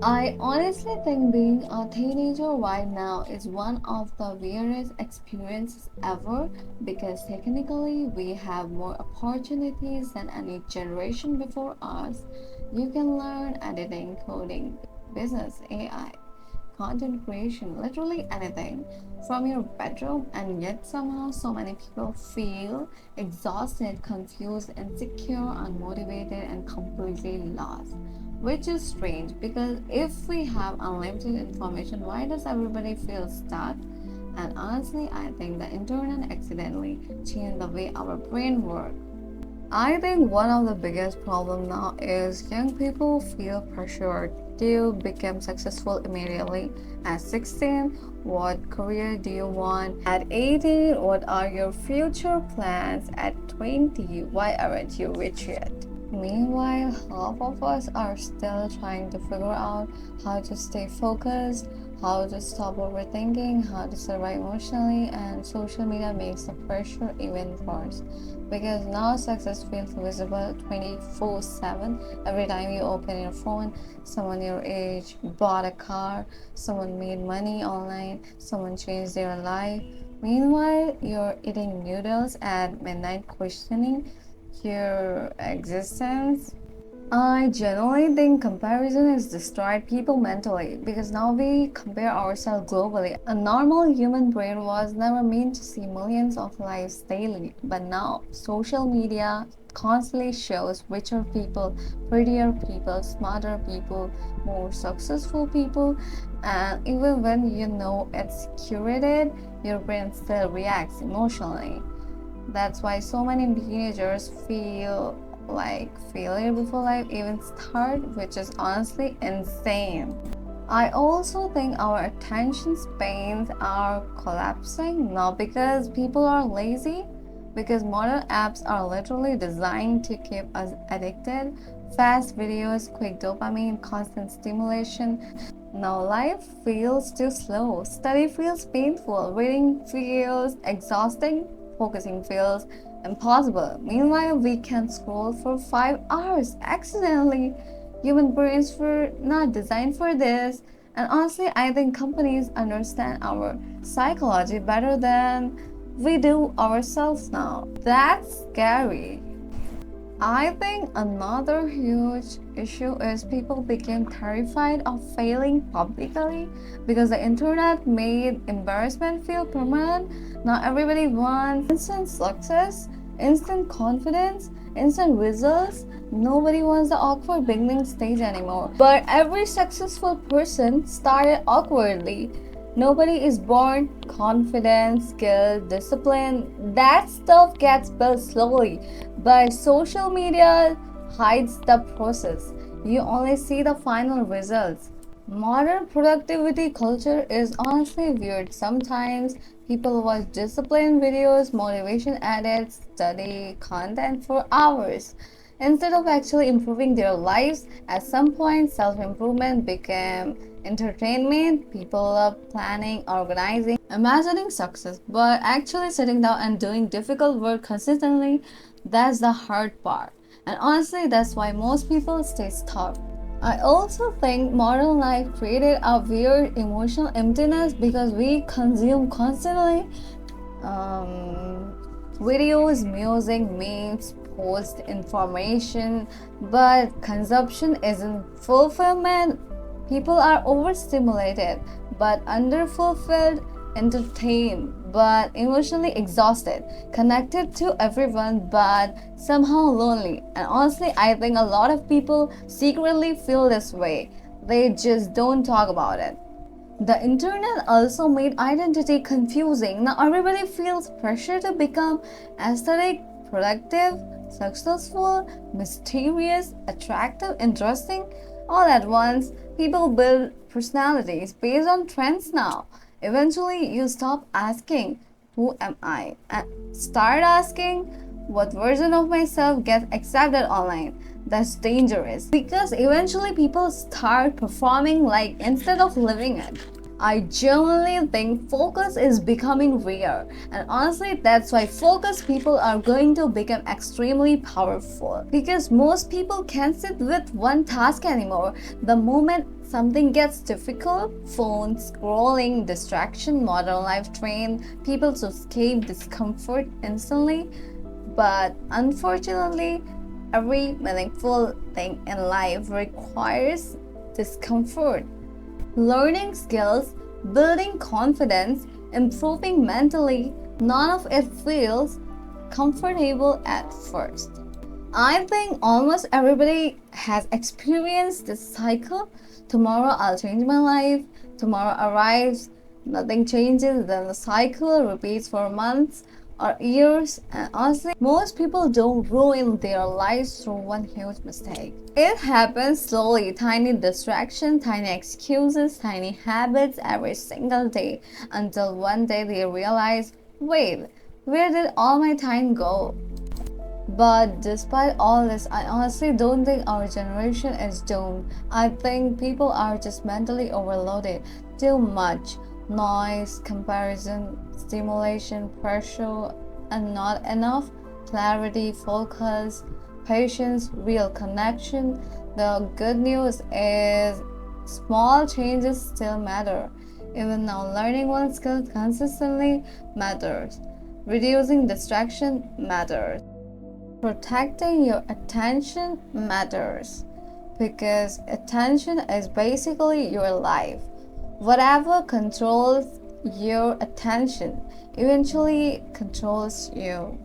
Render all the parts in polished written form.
I honestly think being a teenager right now is one of the weirdest experiences ever because technically we have more opportunities than any generation before us. You can learn editing, coding, business, AI, content creation, literally anything from your bedroom, and yet somehow so many people feel exhausted, confused, insecure, unmotivated, and completely lost. Which is strange because if we have unlimited information, why does everybody feel stuck? And honestly, I think the internet accidentally changed the way our brain works. I think one of the biggest problem now is young people feel pressured to become successful immediately. At 16, what career do you want? At 18, what are your future plans? At 20, why aren't you rich yet? Meanwhile, half of us are still trying to figure out how to stay focused, how to stop overthinking, how to survive emotionally, and social media makes the pressure even worse. Because now success feels visible 24/7. Every time you open your phone, someone your age bought a car, someone made money online, someone changed their life. Meanwhile, you're eating noodles at midnight questioning your existence. I genuinely think comparison has destroyed people mentally because now we compare ourselves globally. A normal human brain was never meant to see millions of lives daily, but now social media constantly shows richer people, prettier people, smarter people, more successful people, and even when you know it's curated, your brain still reacts emotionally. That's why so many teenagers feel like failure before life even start, which is honestly insane. I also think our attention spans are collapsing not because people are lazy, because modern apps are literally designed to keep us addicted. Fast videos, quick dopamine, constant stimulation. Now life feels too slow, study feels painful, reading feels exhausting, focusing feels impossible. Meanwhile, we can scroll for 5 hours accidentally. Human brains were not designed for this. And honestly, I think companies understand our psychology better than we do ourselves now. That's scary. I think another huge issue is people became terrified of failing publicly because the internet made embarrassment feel permanent. Now everybody wants instant success, instant confidence, instant results. Nobody wants the awkward beginning stage anymore. But every successful person started awkwardly. Nobody is born confident, skilled, disciplined. That stuff gets built slowly, but social media hides the process. You only see the final results. Modern productivity culture is honestly weird. Sometimes people watch discipline videos, motivation edits, study content for hours. Instead of actually improving their lives, at some point self improvement became entertainment. People love planning, organizing, imagining success, but actually sitting down and doing difficult work consistently, that's the hard part. And honestly, that's why most people stay stuck. I also think modern life created a weird emotional emptiness because we consume constantly videos, music, memes, post information, but consumption isn't fulfillment. People are overstimulated but underfulfilled, entertained but emotionally exhausted, connected to everyone but somehow lonely. And honestly, I think a lot of people secretly feel this way. They just don't talk about it. The internet also made identity confusing. Now everybody feels pressure to become aesthetic, productive, successful, mysterious, attractive, interesting all at once. People build personalities based on trends now. Eventually, you stop asking, "Who am I?" and start asking, "What version of myself gets accepted online?" That's dangerous because eventually people start performing like instead of living it. I genuinely think focus is becoming rare, and honestly, that's why focused people are going to become extremely powerful. Because most people can't sit with one task anymore. The moment something gets difficult, phone scrolling, distraction, modern life train people to escape discomfort instantly. But unfortunately, every meaningful thing in life requires discomfort. Learning skills, building confidence, improving mentally, none of it feels comfortable at first. I think almost everybody has experienced this cycle. Tomorrow I'll change my life, tomorrow arrives, nothing changes, then the cycle repeats for months or years, and honestly, most people don't ruin their lives through one huge mistake. It happens slowly, tiny distractions, tiny excuses, tiny habits every single day, until one day they realize, wait, where did all my time go? But despite all this, I honestly don't think our generation is doomed. I think people are just mentally overloaded. Too much noise, comparison, stimulation, pressure, and not enough clarity, focus, patience, real connection. The good news is small changes still matter. Even now, learning one skill consistently matters. Reducing distraction matters. Protecting your attention matters because attention is basically your life. Whatever controls your attention eventually controls you.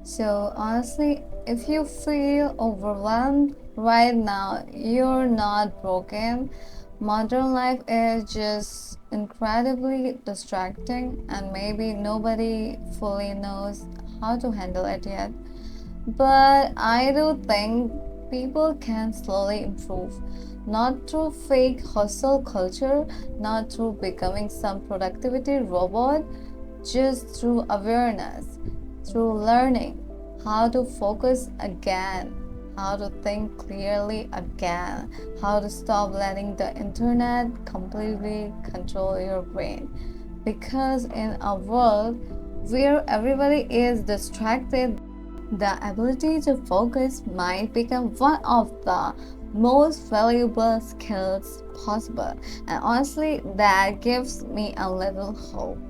So, honestly, if you feel overwhelmed right now, you're not broken. Modern life is just incredibly distracting, and maybe nobody fully knows how to handle it yet. But I do think people can slowly improve, not through fake hustle culture, not through becoming some productivity robot, just through awareness, through learning how to focus again, how to think clearly again, how to stop letting the internet completely control your brain. Because in a world where everybody is distracted, the ability to focus might become one of the most valuable skills possible. And honestly, that gives me a little hope.